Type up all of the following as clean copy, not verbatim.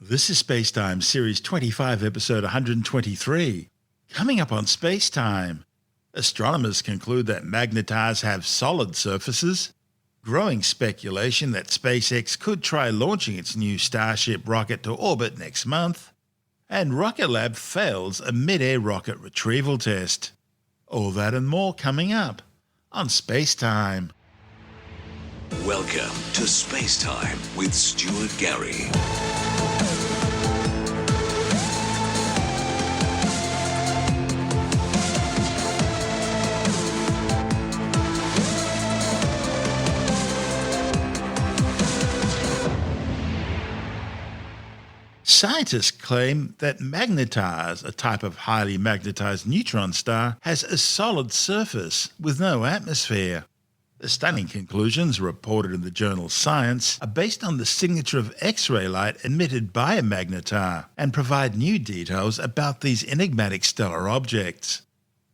This is SpaceTime Series 25, Episode 123. Coming up on SpaceTime, astronomers conclude that magnetars have solid surfaces, growing speculation that SpaceX could try launching its new Starship rocket to orbit next month, and Rocket Lab fails a mid-air rocket retrieval test. All that and more coming up on SpaceTime. Welcome to SpaceTime with Stuart Gary. Scientists claim that Magnetars, a type of highly magnetized neutron star, has a solid surface with no atmosphere. The stunning conclusions reported in the journal Science are based on the signature of X-ray light emitted by a magnetar and provide new details about these enigmatic stellar objects.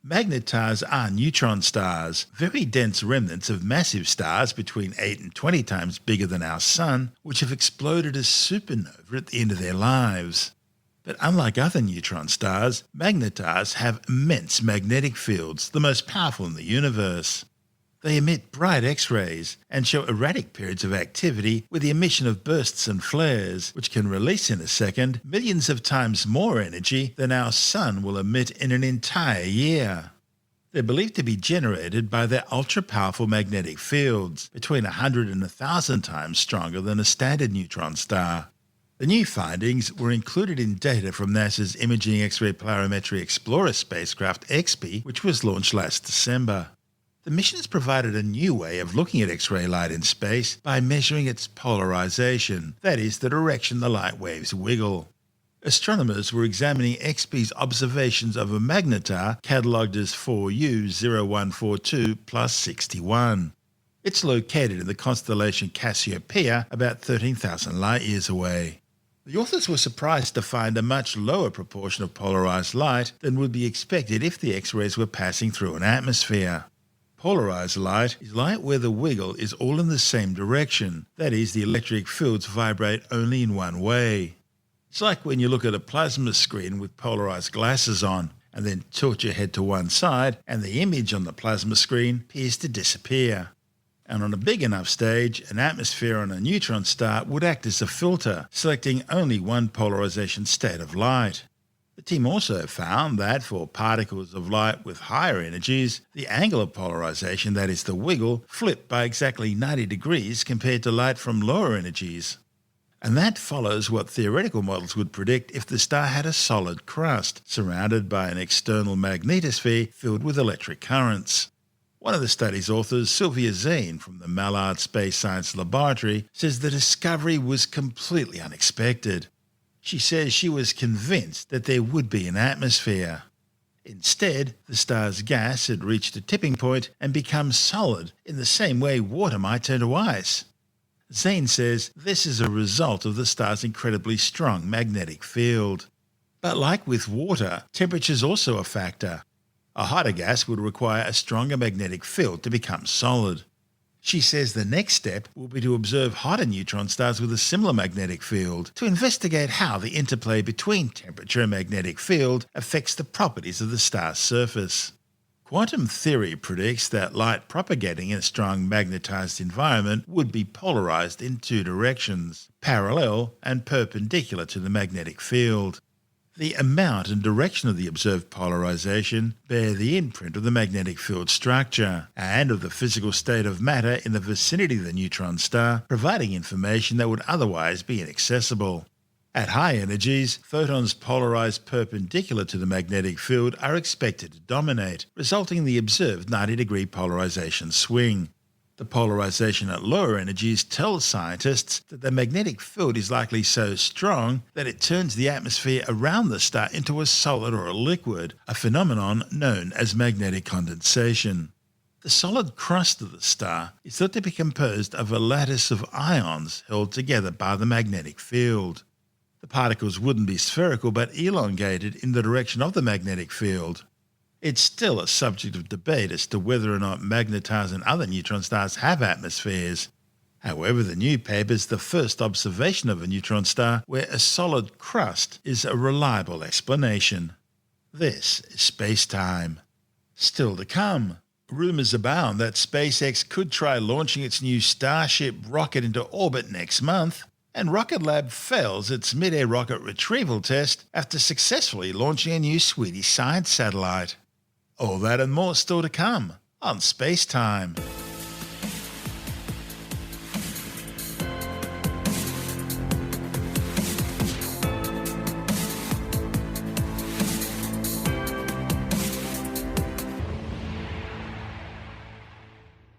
Magnetars are neutron stars, very dense remnants of massive stars between 8 and 20 times bigger than our Sun, which have exploded as supernovae at the end of their lives. But unlike other neutron stars, magnetars have immense magnetic fields, the most powerful in the universe. They emit bright X-rays and show erratic periods of activity with the emission of bursts and flares, which can release in a second millions of times more energy than our Sun will emit in an entire year. They're believed to be generated by their ultra-powerful magnetic fields, between 100 and 1,000 times stronger than a standard neutron star. The new findings were included in data from NASA's Imaging X-ray Polarimetry Explorer spacecraft XP, which was launched last December. The mission has provided a new way of looking at X-ray light in space by measuring its polarization, that is, the direction the light waves wiggle. Astronomers were examining XP's observations of a magnetar catalogued as 4U0142+61. It's located in the constellation Cassiopeia, about 13,000 light-years away. The authors were surprised to find a much lower proportion of polarized light than would be expected if the X-rays were passing through an atmosphere. Polarized light is light where the wiggle is all in the same direction, that is, the electric fields vibrate only in one way. It's like when you look at a plasma screen with polarized glasses on, and then tilt your head to one side, and the image on the plasma screen appears to disappear. And on a big enough stage, an atmosphere on a neutron star would act as a filter, selecting only one polarization state of light. The team also found that for particles of light with higher energies, the angle of polarization, that is the wiggle, flipped by exactly 90 degrees compared to light from lower energies. And that follows what theoretical models would predict if the star had a solid crust, surrounded by an external magnetosphere filled with electric currents. One of the study's authors, Sylvia Zane from the Mallard Space Science Laboratory, says the discovery was completely unexpected. She says she was convinced that there would be an atmosphere. Instead, the star's gas had reached a tipping point and become solid in the same way water might turn to ice. Zane says this is a result of the star's incredibly strong magnetic field. But like with water, temperature is also a factor. A hotter gas would require a stronger magnetic field to become solid. She says the next step will be to observe hotter neutron stars with a similar magnetic field to investigate how the interplay between temperature and magnetic field affects the properties of the star's surface. Quantum theory predicts that light propagating in a strong magnetized environment would be polarized in two directions, parallel and perpendicular to the magnetic field. The amount and direction of the observed polarization bear the imprint of the magnetic field structure and of the physical state of matter in the vicinity of the neutron star, providing information that would otherwise be inaccessible. At high energies, photons polarized perpendicular to the magnetic field are expected to dominate, resulting in the observed 90-degree polarization swing. The polarization at lower energies tells scientists that the magnetic field is likely so strong that it turns the atmosphere around the star into a solid or a liquid, a phenomenon known as magnetic condensation. The solid crust of the star is thought to be composed of a lattice of ions held together by the magnetic field. The particles wouldn't be spherical but elongated in the direction of the magnetic field. It's still a subject of debate as to whether or not magnetars and other neutron stars have atmospheres. However, the new paper is the first observation of a neutron star where a solid crust is a reliable explanation. This is SpaceTime. Still to come, rumors abound that SpaceX could try launching its new Starship rocket into orbit next month, and Rocket Lab fails its mid-air rocket retrieval test after successfully launching a new Swedish science satellite. All that and more still to come on SpaceTime.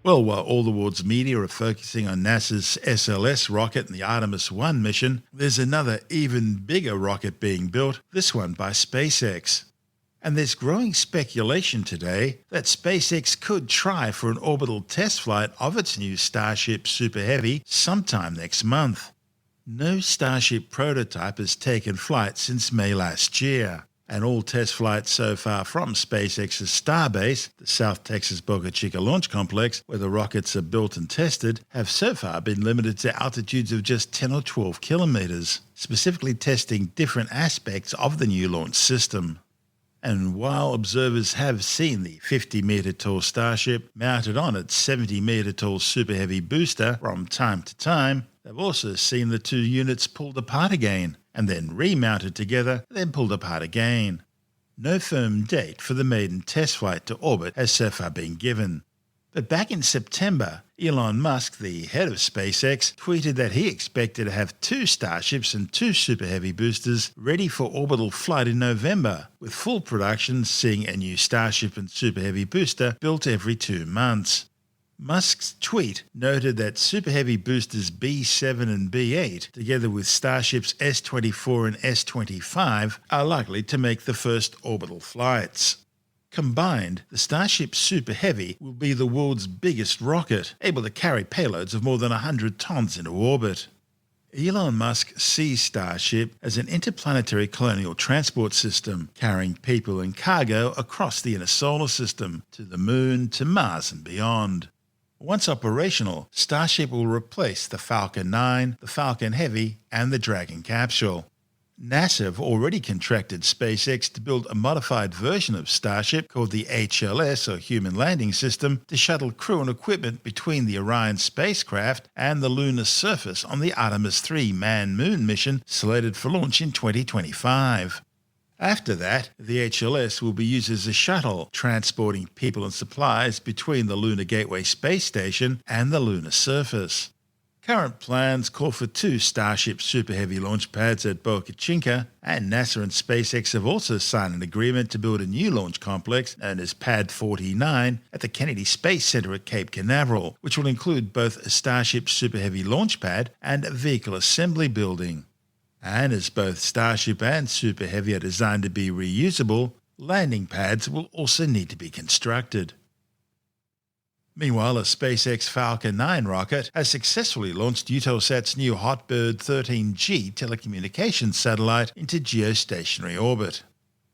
Well, while all the world's media are focusing on NASA's SLS rocket and the Artemis 1 mission, there's another even bigger rocket being built, this one by SpaceX. And there's growing speculation today that SpaceX could try for an orbital test flight of its new Starship superheavy sometime next month. No Starship prototype has taken flight since May last year, and all test flights so far from SpaceX's Starbase, the South Texas Boca Chica Launch Complex, where the rockets are built and tested, have so far been limited to altitudes of just 10 or 12 kilometers, specifically testing different aspects of the new launch system. And while observers have seen the 50-meter-tall Starship mounted on its 70-meter-tall Super Heavy booster from time to time, they've also seen the two units pulled apart again, and then remounted together, then pulled apart again. No firm date for the maiden test flight to orbit has so far been given. But back in September, Elon Musk, the head of SpaceX, tweeted that he expected to have 2 Starships and 2 Super Heavy boosters ready for orbital flight in November, with full production seeing a new Starship and Super Heavy booster built every 2 months. Musk's tweet noted that Super Heavy boosters B7 and B8, together with Starship's S24 and S25, are likely to make the first orbital flights. Combined, the Starship Super Heavy will be the world's biggest rocket, able to carry payloads of more than 100 tons into orbit. Elon Musk sees Starship as an interplanetary colonial transport system, carrying people and cargo across the inner solar system, to the Moon, to Mars and beyond. Once operational, Starship will replace the Falcon 9, the Falcon Heavy, and the Dragon capsule. NASA have already contracted SpaceX to build a modified version of Starship called the HLS, or Human Landing System, to shuttle crew and equipment between the Orion spacecraft and the lunar surface on the Artemis 3 man-moon mission slated for launch in 2025. After that, the HLS will be used as a shuttle, transporting people and supplies between the Lunar Gateway space station and the lunar surface. Current plans call for 2 Starship Super Heavy launch pads at Boca Chica, and NASA and SpaceX have also signed an agreement to build a new launch complex known as Pad 49 at the Kennedy Space Center at Cape Canaveral, which will include both a Starship Super Heavy launch pad and a vehicle assembly building. And as both Starship and Super Heavy are designed to be reusable, landing pads will also need to be constructed. Meanwhile, a SpaceX Falcon 9 rocket has successfully launched Eutelsat's new Hotbird 13G telecommunications satellite into geostationary orbit.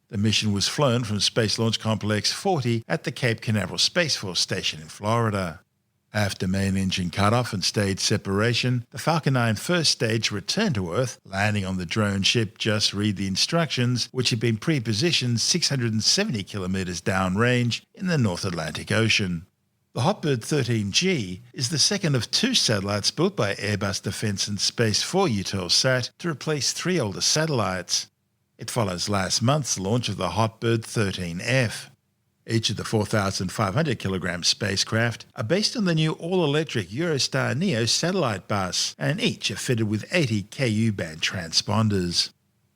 The mission was flown from Space Launch Complex 40 at the Cape Canaveral Space Force Station in Florida. After main engine cutoff and stage separation, the Falcon 9 first stage returned to Earth, landing on the drone ship Just Read the Instructions, which had been pre-positioned 670 kilometers downrange in the North Atlantic Ocean. The Hotbird 13G is the second of 2 satellites built by Airbus Defence and Space for Eutelsat to replace 3 older satellites. It follows last month's launch of the Hotbird 13F. Each of the 4,500-kilogram spacecraft are based on the new all-electric Eurostar Neo satellite bus, and each are fitted with 80 Ku band transponders.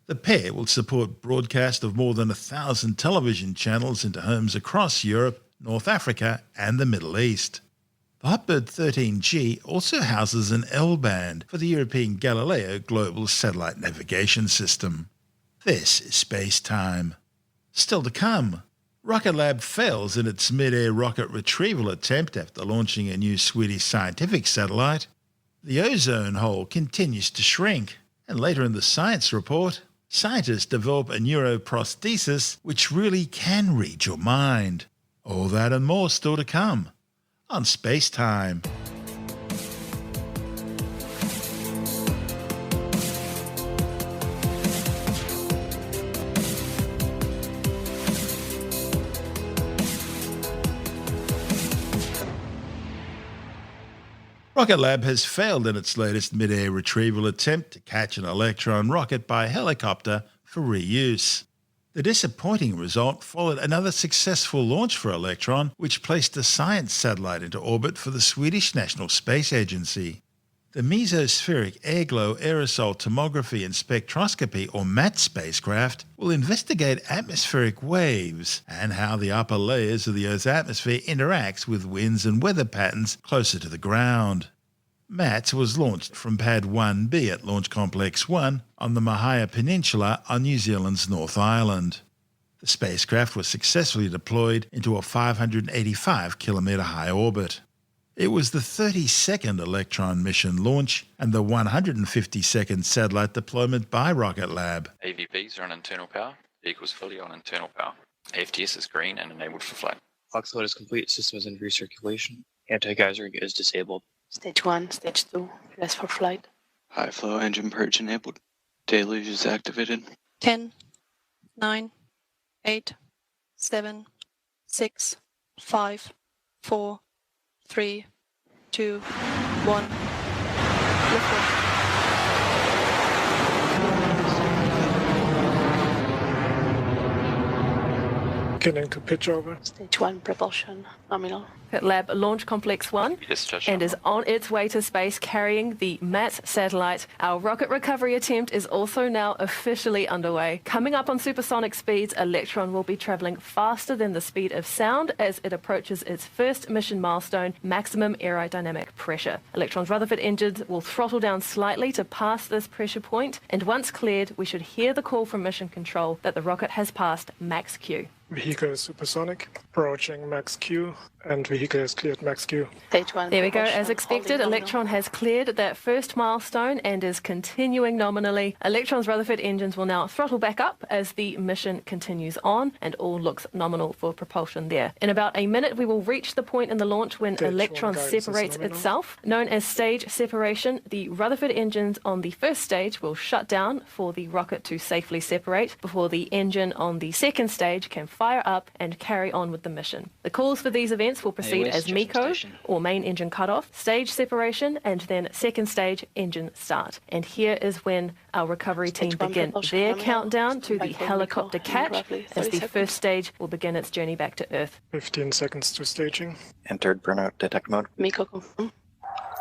The pair will support broadcast of more than 1,000 television channels into homes across Europe, North Africa, and the Middle East. The Hotbird 13G also houses an L-band for the European Galileo Global Satellite Navigation System. This is SpaceTime. Still to come, Rocket Lab fails in its mid-air rocket retrieval attempt after launching a new Swedish scientific satellite. The ozone hole continues to shrink. And later in the science report, scientists develop a neuroprosthesis which really can read your mind. All that and more still to come on SpaceTime. Rocket Lab has failed in its latest mid-air retrieval attempt to catch an Electron rocket by helicopter for reuse. The disappointing result followed another successful launch for Electron, which placed a science satellite into orbit for the Swedish National Space Agency. The Mesospheric Airglow Aerosol Tomography and Spectroscopy, or MAT spacecraft, will investigate atmospheric waves and how the upper layers of the Earth's atmosphere interacts with winds and weather patterns closer to the ground. MAT was launched from Pad 1B at Launch Complex 1 on the Mahia Peninsula on New Zealand's North Island. The spacecraft was successfully deployed into a 585-kilometre high orbit. It was the 32nd Electron mission launch and the 152nd satellite deployment by Rocket Lab. AVPs are on internal power. Vehicles fully on internal power. AFTS is green and enabled for flight. Flux load is complete. System is in recirculation. Anti-geyser is disabled. Stage 1, Stage 2, rest for flight. High flow engine purge enabled. Deluge is activated. 10, 9, 8, 7, 6, 5, 4, 3, 2, 1. Liftoff. Beginning to pitch over. Stage 1, propulsion, nominal. At Lab Launch Complex 1 Discharge and is nominal. on its way to space carrying the MAT satellite. Our rocket recovery attempt is also now officially underway. Coming up on supersonic speeds, Electron will be traveling faster than the speed of sound as it approaches its first mission milestone, maximum aerodynamic pressure. Electron's Rutherford engines will throttle down slightly to pass this pressure point, and once cleared, we should hear the call from Mission Control that the rocket has passed max Q. Vehicle is supersonic, approaching max Q, and vehicle has cleared max Q. Stage 1, There we go. propulsion, As expected, holding nominal. Electron has cleared that first milestone and is continuing nominally. Electron's Rutherford engines will now throttle back up as the mission continues on, and all looks nominal for propulsion there. In about a minute, we will reach the point in the launch when Stage Electron 1 guidance is separates nominal. itself. Known as stage separation, the Rutherford engines on the first stage will shut down for the rocket to safely separate before the engine on the second stage can fire up and carry on with the mission. The calls for these events will proceed West as Jet MECO, Station. or main engine cutoff, stage separation, and then second stage engine start. And here is when our recovery team Stage 1 begin propulsion their nominal. countdown to the Standby for helicopter MECO in catch roughly as 30 the seconds. first stage will begin its journey back to Earth. 15 seconds to staging. Entered burnout detect mode. MECO confirm.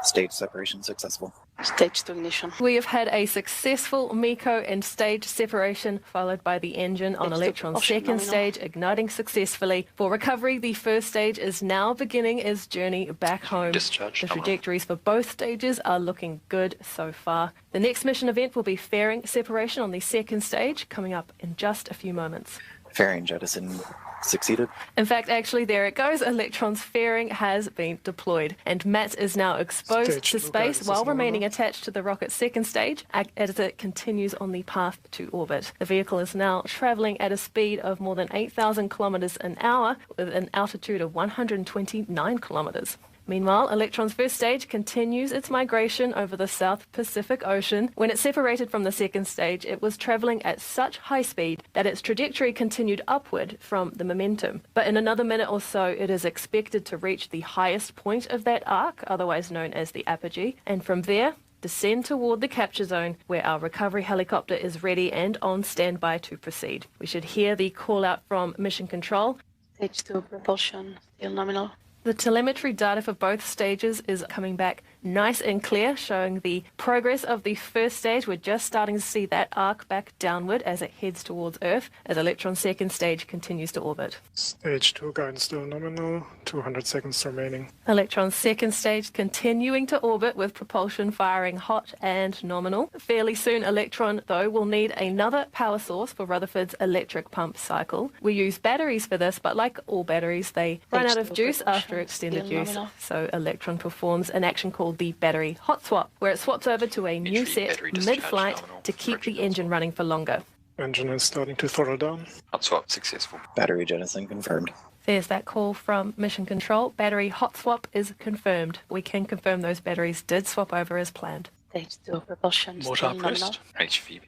Stage separation successful. Stage 2 ignition. We have had a successful MECO and stage separation, followed by the engine on Stage two Electron's propulsion second nominal. stage igniting successfully. For recovery, the first stage is now beginning its journey back home. Discharge The nominal. trajectories for both stages are looking good so far. The next mission event will be fairing separation on the second stage, coming up in just a few moments. Fairing jettison succeeded. In fact, actually, there it goes. Electron's fairing has been deployed, and MAT is now exposed Stage to 2 space guidance while is remaining nominal. attached to the rocket's second stage as it continues on the path to orbit. The vehicle is now traveling at a speed of more than 8,000 kilometers an hour with an altitude of 129 kilometers. Meanwhile, Electron's first stage continues its migration over the South Pacific Ocean. When it separated from the second stage, it was traveling at such high speed that its trajectory continued upward from the momentum. But in another minute or so, it is expected to reach the highest point of that arc, otherwise known as the apogee, and from there, descend toward the capture zone where our recovery helicopter is ready and on standby to proceed. We should hear the call out from Mission Control. Stage 2 propulsion, still nominal. The telemetry data for both stages is coming back nice and clear, showing the progress of the first stage. We're just starting to see that arc back downward as it heads towards Earth, as Electron's second stage continues to orbit. Stage 2 guidance still nominal. 200 seconds remaining. Electron's second stage continuing to orbit with propulsion firing hot and nominal. Fairly soon, Electron, though, will need another power source for Rutherford's electric pump cycle. We use batteries for this, but like all batteries, they run out of juice after extended Still use. nominal. So Electron performs an action called the battery hot swap, where it swaps over to a new Entry set battery discharge mid-flight nominal. to keep the Approaching engine running for longer. Engine is starting to throttle down. Hot swap successful. Battery jettison confirmed. There's that call from Mission Control. Battery hot swap is confirmed. We can confirm those batteries did swap over as planned. Stage 2 propulsion, Mortar still nominal. pressed. HVP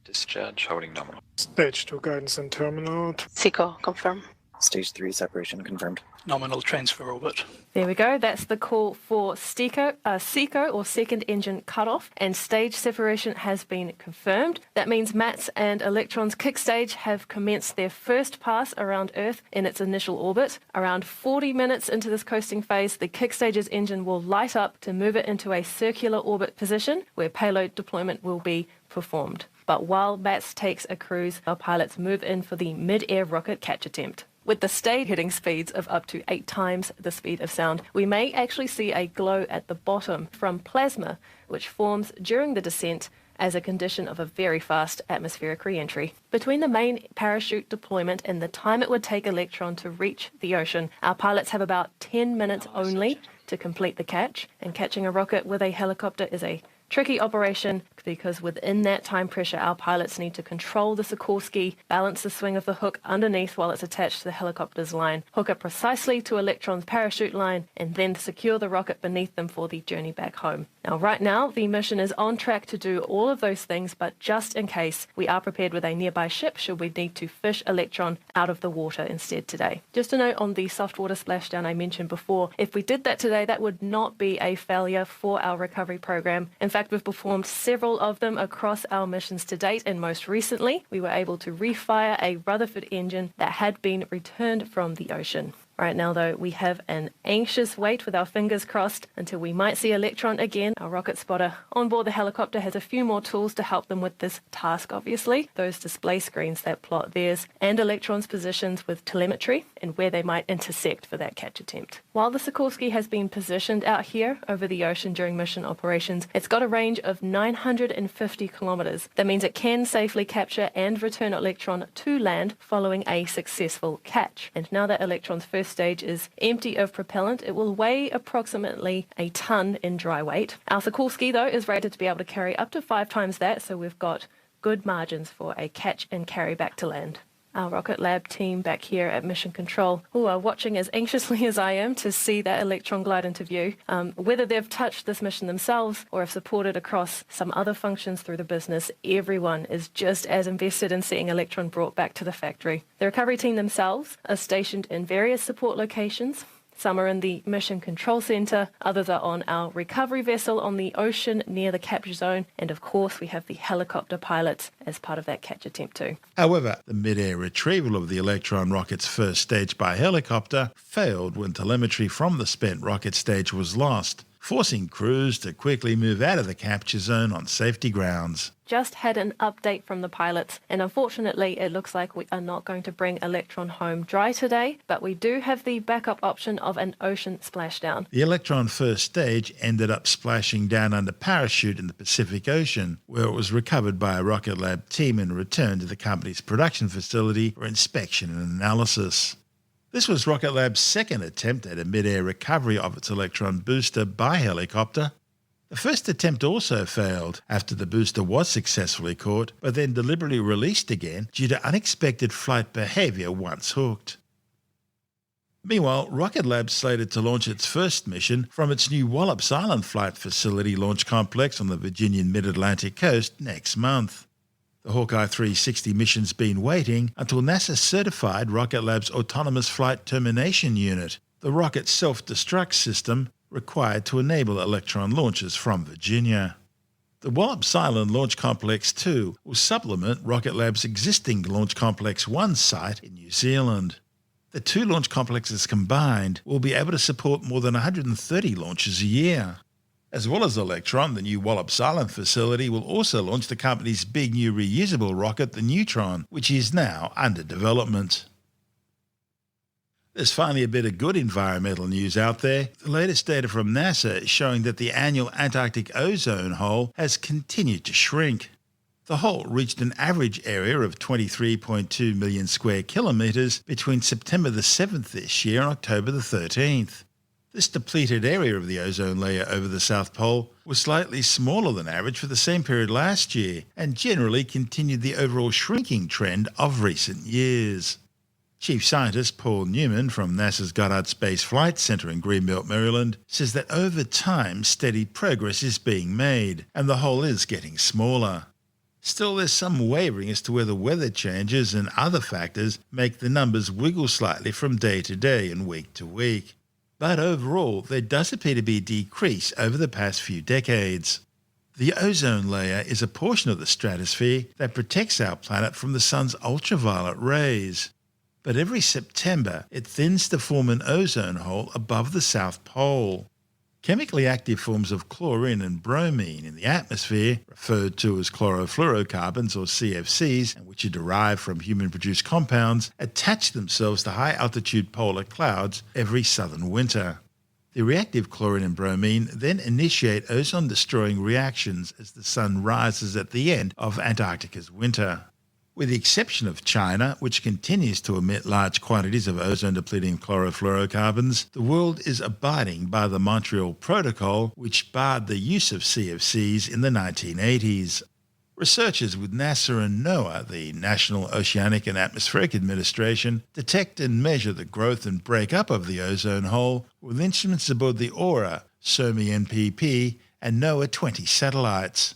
discharge holding nominal. Stage 2 guidance in terminal. SICO confirm. Stage 3 separation confirmed. Nominal transfer orbit. There we go. That's the call for SECO or second engine cutoff, and stage separation has been confirmed. That means Mats and Electron's kick stage have commenced their first pass around Earth in its initial orbit. Around 40 minutes into this coasting phase, the kick stage's engine will light up to move it into a circular orbit position where payload deployment will be performed. But while Mats takes a cruise, our pilots move in for the mid-air rocket catch attempt. With the stage hitting speeds of up to 8 times the speed of sound, we may actually see a glow at the bottom from plasma, which forms during the descent as a condition of a very fast atmospheric re-entry. Between the main parachute deployment and the time it would take Electron to reach the ocean, our pilots have about 10 minutes only to complete the catch, and catching a rocket with a helicopter is a tricky operation because within that time pressure, our pilots need to control the Sikorsky, balance the swing of the hook underneath while it's attached to the helicopter's line, hook it precisely to Electron's parachute line, and then secure the rocket beneath them for the journey back home. Now, right now, the mission is on track to do all of those things, but just in case, we are prepared with a nearby ship should we need to fish Electron out of the water instead today. Just a note on the soft water splashdown I mentioned before, if we did that today, that would not be a failure for our recovery program. In fact, we've performed several of them across our missions to date, and most recently, we were able to refire a Rutherford engine that had been returned from the ocean. Right now, though, we have an anxious wait with our fingers crossed until we might see Electron again. Our rocket spotter on board the helicopter has a few more tools to help them with this task, obviously. Those display screens that plot theirs and Electron's positions with telemetry and where they might intersect for that catch attempt. While the Sikorsky has been positioned out here over the ocean during mission operations, it's got a range of 950 kilometers. That means it can safely capture and return Electron to land following a successful catch. And now that Electron's first stage is empty of propellant, it will weigh approximately a ton in dry weight. Our Sikorsky, though, is rated to be able to carry up to 5 times that, so we've got good margins for a catch and carry back to land. Our Rocket Lab team back here at Mission Control, who are watching as anxiously as I am to see that Electron glide into view. Whether they've touched this mission themselves or have supported across some other functions through the business, everyone is just as invested in seeing Electron brought back to the factory. The recovery team themselves are stationed in various support locations. Some are in the Mission Control Center, others are on our recovery vessel on the ocean near the capture zone, and of course we have the helicopter pilots as part of that catch attempt too. However, the mid-air retrieval of the Electron rocket's first stage by helicopter failed when telemetry from the spent rocket stage was lost, forcing crews to quickly move out of the capture zone on safety grounds. Just had an update from the pilots, and unfortunately it looks like we are not going to bring Electron home dry today, but we do have the backup option of an ocean splashdown. The Electron first stage ended up splashing down under parachute in the Pacific Ocean, where it was recovered by a Rocket Lab team and returned to the company's production facility for inspection and analysis. This was Rocket Lab's second attempt at a mid-air recovery of its Electron booster by helicopter. The first attempt also failed after the booster was successfully caught, but then deliberately released again due to unexpected flight behavior once hooked. Meanwhile, Rocket Lab slated to launch its first mission from its new Wallops Island Flight Facility launch complex on the Virginian mid-Atlantic coast next month. The Hawkeye 360 mission's been waiting until NASA certified Rocket Lab's Autonomous Flight Termination Unit, the rocket's self-destruct system required to enable Electron launches from Virginia. The Wallops Island Launch Complex 2 will supplement Rocket Lab's existing Launch Complex 1 site in New Zealand. The two launch complexes combined will be able to support more than 130 launches a year. As well as Electron, the new Wallops Island facility will also launch the company's big new reusable rocket, the Neutron, which is now under development. There's finally a bit of good environmental news out there. The latest data from NASA is showing that the annual Antarctic ozone hole has continued to shrink. The hole reached an average area of 23.2 million square kilometres between September the 7th this year and October the 13th. This depleted area of the ozone layer over the South Pole was slightly smaller than average for the same period last year and generally continued the overall shrinking trend of recent years. Chief Scientist Paul Newman from NASA's Goddard Space Flight Center in Greenbelt, Maryland, says that over time steady progress is being made and the hole is getting smaller. Still, there's some wavering as to whether weather changes and other factors make the numbers wiggle slightly from day to day and week to week. But overall, there does appear to be a decrease over the past few decades. The ozone layer is a portion of the stratosphere that protects our planet from the sun's ultraviolet rays. But every September, it thins to form an ozone hole above the South Pole. Chemically active forms of chlorine and bromine in the atmosphere, referred to as chlorofluorocarbons or CFCs, and which are derived from human-produced compounds, attach themselves to high-altitude polar clouds every southern winter. The reactive chlorine and bromine then initiate ozone-destroying reactions as the sun rises at the end of Antarctica's winter. With the exception of China, which continues to emit large quantities of ozone-depleting chlorofluorocarbons, the world is abiding by the Montreal Protocol, which barred the use of CFCs in the 1980s. Researchers with NASA and NOAA, the National Oceanic and Atmospheric Administration, detect and measure the growth and breakup of the ozone hole with instruments aboard the AURA, SOMI NPP, and NOAA 20 satellites.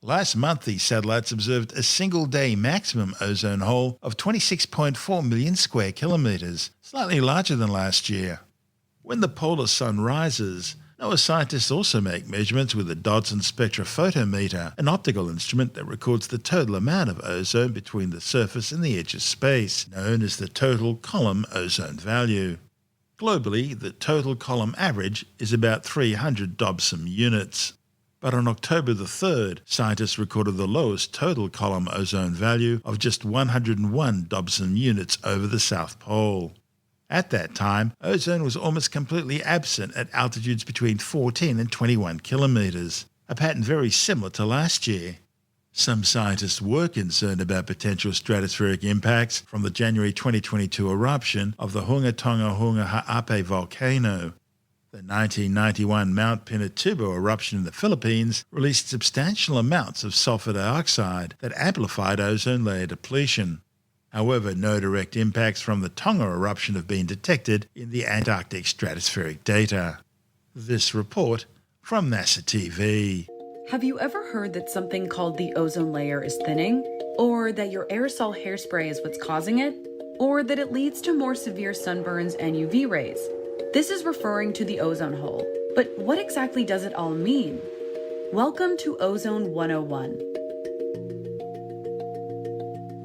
Last month, these satellites observed a single-day maximum ozone hole of 26.4 million square kilometres, slightly larger than last year. When the polar sun rises, NOAA scientists also make measurements with the Dodson spectrophotometer, an optical instrument that records the total amount of ozone between the surface and the edge of space, known as the total column ozone value. Globally, the total column average is about 300 Dobson units. But on October the 3rd, scientists recorded the lowest total column ozone value of just 101 Dobson units over the South Pole. At that time, ozone was almost completely absent at altitudes between 14 and 21 kilometres, a pattern very similar to last year. Some scientists were concerned about potential stratospheric impacts from the January 2022 eruption of the Hunga Tonga Hunga Ha'ape volcano. The 1991 Mount Pinatubo eruption in the Philippines released substantial amounts of sulfur dioxide that amplified ozone layer depletion. However, no direct impacts from the Tonga eruption have been detected in the Antarctic stratospheric data. This report from NASA TV. Have you ever heard that something called the ozone layer is thinning? Or that your aerosol hairspray is what's causing it? Or that it leads to more severe sunburns and UV rays? This is referring to the ozone hole. But what exactly does it all mean? Welcome to Ozone 101.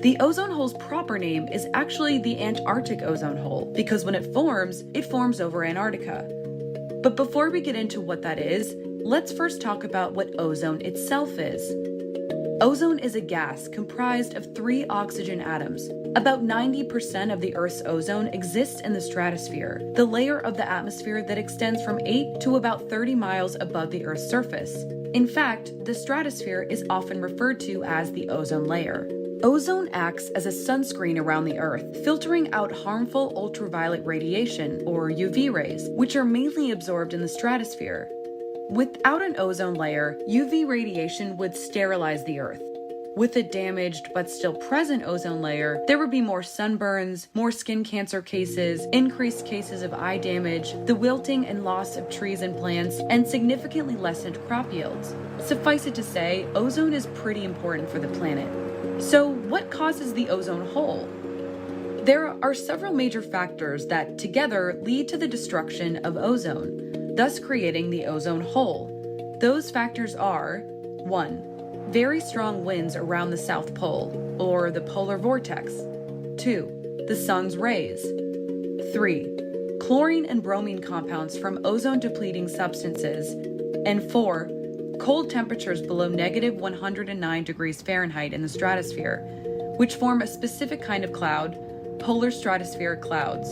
The ozone hole's proper name is actually the Antarctic ozone hole because when it forms over Antarctica. But before we get into what that is, let's first talk about what ozone itself is. Ozone is a gas comprised of 3 oxygen atoms. About 90% of the Earth's ozone exists in the stratosphere, the layer of the atmosphere that extends from 8 to about 30 miles above the Earth's surface. In fact, the stratosphere is often referred to as the ozone layer. Ozone acts as a sunscreen around the Earth, filtering out harmful ultraviolet radiation, or UV rays, which are mainly absorbed in the stratosphere. Without an ozone layer, UV radiation would sterilize the Earth. With a damaged but still present ozone layer, there would be more sunburns, more skin cancer cases, increased cases of eye damage, the wilting and loss of trees and plants, and significantly lessened crop yields. Suffice it to say, ozone is pretty important for the planet. So, what causes the ozone hole? There are several major factors that together lead to the destruction of ozone, thus creating the ozone hole. Those factors are 1. Very strong winds around the South Pole, or the polar vortex. 2. The sun's rays. 3. Chlorine and bromine compounds from ozone-depleting substances. And 4. Cold temperatures below -109 degrees Fahrenheit in the stratosphere, which form a specific kind of cloud, polar stratospheric clouds.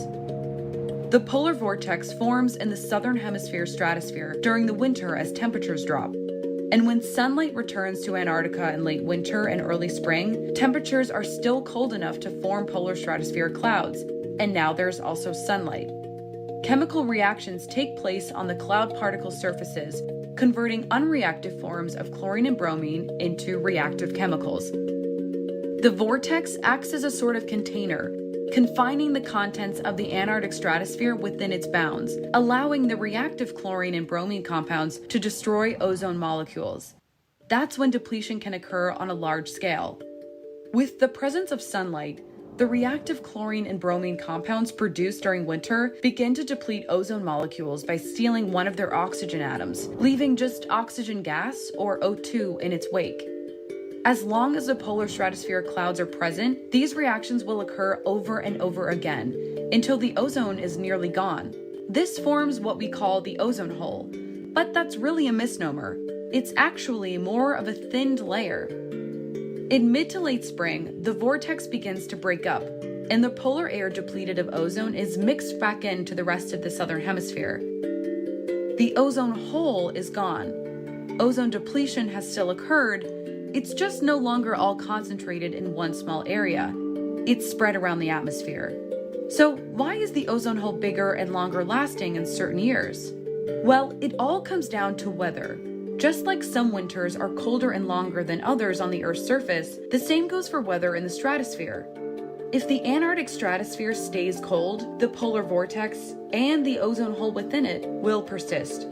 The polar vortex forms in the southern hemisphere stratosphere during the winter as temperatures drop. And when sunlight returns to Antarctica in late winter and early spring, temperatures are still cold enough to form polar stratospheric clouds, and now there's also sunlight. Chemical reactions take place on the cloud particle surfaces, converting unreactive forms of chlorine and bromine into reactive chemicals. The vortex acts as a sort of container, confining the contents of the Antarctic stratosphere within its bounds, allowing the reactive chlorine and bromine compounds to destroy ozone molecules. That's when depletion can occur on a large scale. With the presence of sunlight, the reactive chlorine and bromine compounds produced during winter begin to deplete ozone molecules by stealing one of their oxygen atoms, leaving just oxygen gas, or O2, in its wake. As long as the polar stratospheric clouds are present, these reactions will occur over and over again, until the ozone is nearly gone. This forms what we call the ozone hole, but that's really a misnomer. It's actually more of a thinned layer. In mid to late spring, the vortex begins to break up, and the polar air depleted of ozone is mixed back into the rest of the southern hemisphere. The ozone hole is gone. Ozone depletion has still occurred, it's just no longer all concentrated in one small area. It's spread around the atmosphere. So why is the ozone hole bigger and longer lasting in certain years? Well, it all comes down to weather. Just like some winters are colder and longer than others on the Earth's surface, the same goes for weather in the stratosphere. If the Antarctic stratosphere stays cold, the polar vortex and the ozone hole within it will persist.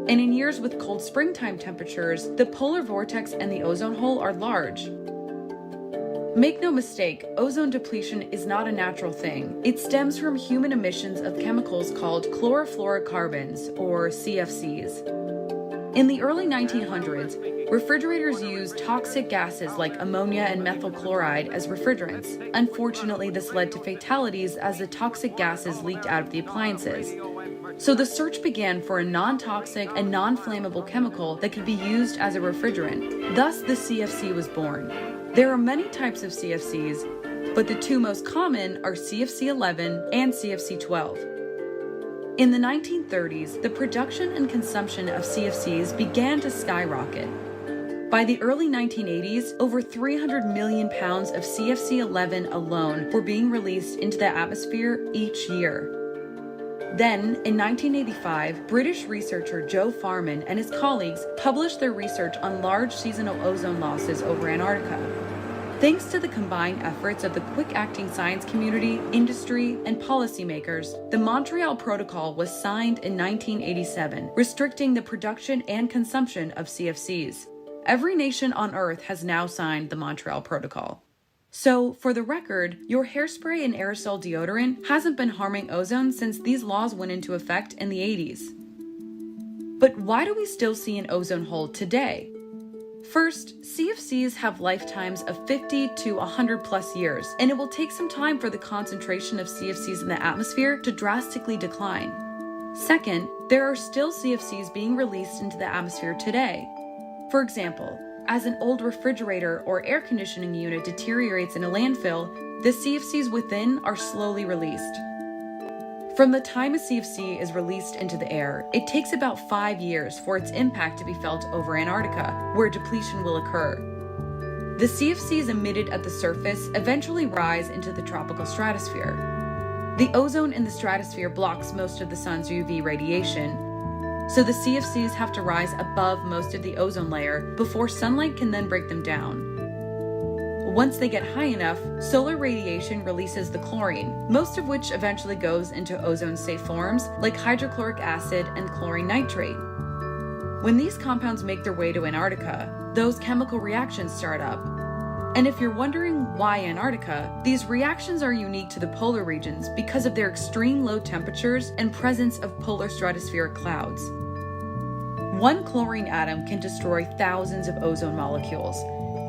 And in years with cold springtime temperatures, the polar vortex and the ozone hole are large. Make no mistake, ozone depletion is not a natural thing. It stems from human emissions of chemicals called chlorofluorocarbons, or CFCs. In the early 1900s, refrigerators used toxic gases like ammonia and methyl chloride as refrigerants. Unfortunately, this led to fatalities as the toxic gases leaked out of the appliances. So the search began for a non-toxic and non-flammable chemical that could be used as a refrigerant. Thus, the CFC was born. There are many types of CFCs, but the two most common are CFC-11 and CFC-12. In the 1930s, the production and consumption of CFCs began to skyrocket. By the early 1980s, over 300 million pounds of CFC-11 alone were being released into the atmosphere each year. Then, in 1985, British researcher Joe Farman and his colleagues published their research on large seasonal ozone losses over Antarctica. Thanks to the combined efforts of the quick-acting science community, industry, and policymakers, the Montreal Protocol was signed in 1987, restricting the production and consumption of CFCs. Every nation on Earth has now signed the Montreal Protocol. So, for the record, your hairspray and aerosol deodorant hasn't been harming ozone since these laws went into effect in the 80s. But why do we still see an ozone hole today? First, CFCs have lifetimes of 50 to 100 plus years, and it will take some time for the concentration of CFCs in the atmosphere to drastically decline. Second, there are still CFCs being released into the atmosphere today. For example, as an old refrigerator or air conditioning unit deteriorates in a landfill, the CFCs within are slowly released. From the time a CFC is released into the air, it takes about 5 years for its impact to be felt over Antarctica, where depletion will occur. The CFCs emitted at the surface eventually rise into the tropical stratosphere. The ozone in the stratosphere blocks most of the sun's UV radiation, so the CFCs have to rise above most of the ozone layer before sunlight can then break them down. Once they get high enough, solar radiation releases the chlorine, most of which eventually goes into ozone-safe forms like hydrochloric acid and chlorine nitrate. When these compounds make their way to Antarctica, those chemical reactions start up. And if you're wondering why Antarctica, these reactions are unique to the polar regions because of their extreme low temperatures and presence of polar stratospheric clouds. One chlorine atom can destroy thousands of ozone molecules,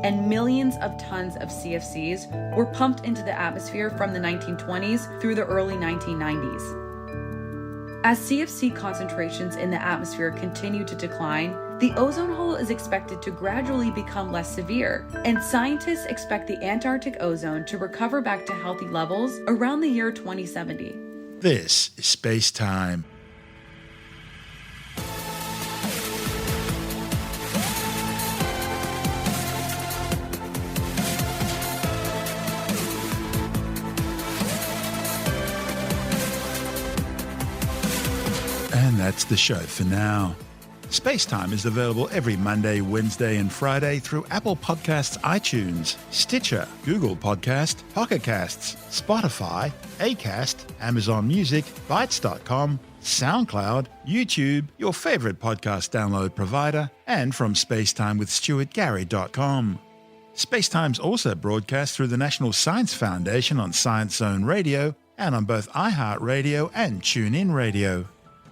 and millions of tons of CFCs were pumped into the atmosphere from the 1920s through the early 1990s. As CFC concentrations in the atmosphere continue to decline, the ozone hole is expected to gradually become less severe, and scientists expect the Antarctic ozone to recover back to healthy levels around the year 2070. This is Space Time. And that's the show for now. SpaceTime is available every Monday, Wednesday and Friday through Apple Podcasts, iTunes, Stitcher, Google Podcast, Pocket Casts, Spotify, Acast, Amazon Music, Bytes.com, SoundCloud, YouTube, your favorite podcast download provider, and from spacetimewithstuartgary.com. SpaceTime's also broadcast through the National Science Foundation on Science Zone Radio and on both iHeartRadio and TuneIn Radio.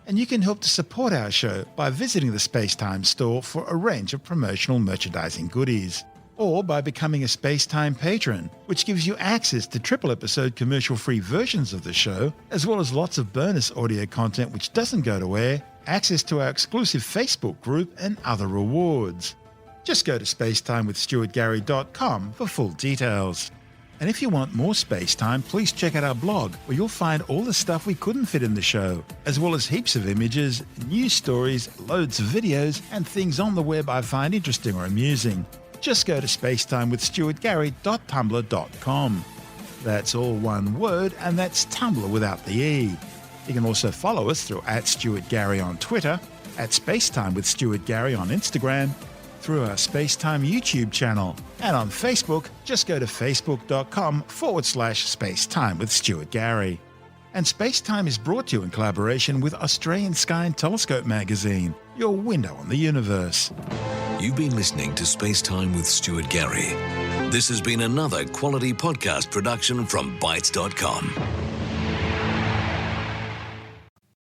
And you can help to support our show by visiting the SpaceTime store for a range of promotional merchandising goodies, or by becoming a SpaceTime patron, which gives you access to triple-episode commercial-free versions of the show, as well as lots of bonus audio content which doesn't go to air, access to our exclusive Facebook group, and other rewards. Just go to spacetimewithstuartgary.com for full details. And if you want more SpaceTime, please check out our blog, where you'll find all the stuff we couldn't fit in the show, as well as heaps of images, news stories, loads of videos, and things on the web I find interesting or amusing. Just go to spacetimewithstuartgary.tumblr.com. That's all one word, and that's Tumblr without the E. You can also follow us through @StuartGary on Twitter, @SpaceTimeWithStuartGary on Instagram, through our SpaceTime YouTube channel, and on Facebook, just go to facebook.com/SpaceTimeWithStuartGary. And SpaceTime is brought to you in collaboration with Australian Sky and Telescope magazine, your window on the universe. You've been listening to SpaceTime with Stuart Gary. This has been another quality podcast production from Bytes.com.